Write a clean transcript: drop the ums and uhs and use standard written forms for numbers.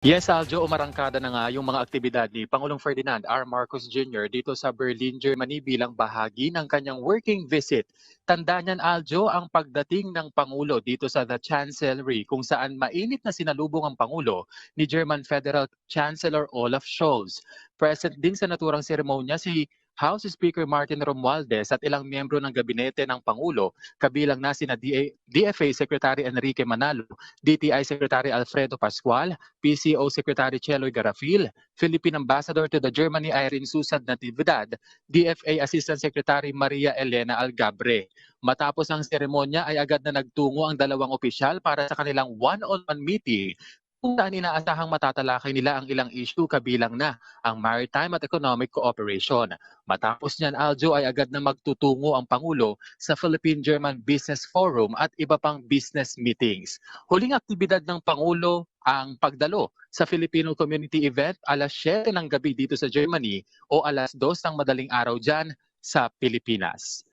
Yes, Aljo, umarangkada na nga yung mga aktibidad ni Pangulong Ferdinand R. Marcos Jr. dito sa Berlin, Germany bilang bahagi ng kanyang working visit. Tanda niyan, Aljo, ang pagdating ng Pangulo dito sa The Chancellery kung saan mainit na sinalubong ang Pangulo ni German Federal Chancellor Olaf Scholz. Present din sa naturang seremonya si House Speaker Martin Romualdez at ilang miyembro ng gabinete ng Pangulo, kabilang na sina DFA Secretary Enrique Manalo, DTI Secretary Alfredo Pascual, PCO Secretary Cheloy Garafil, Philippine Ambassador to the Germany Irene Susan Natividad, DFA Assistant Secretary Maria Elena Algabre. Matapos ang seremonya ay agad na nagtungo ang dalawang opisyal para sa kanilang one-on-one meeting kung saan inaasahang matatalakay nila ang ilang issue kabilang na ang maritime at economic cooperation. Matapos niyan, Aljo, ay agad na magtutungo ang Pangulo sa Philippine-German Business Forum at iba pang business meetings. Huling aktibidad ng Pangulo ang pagdalo sa Filipino Community Event alas 7 ng gabi dito sa Germany o alas 2 ng madaling araw dyan sa Pilipinas.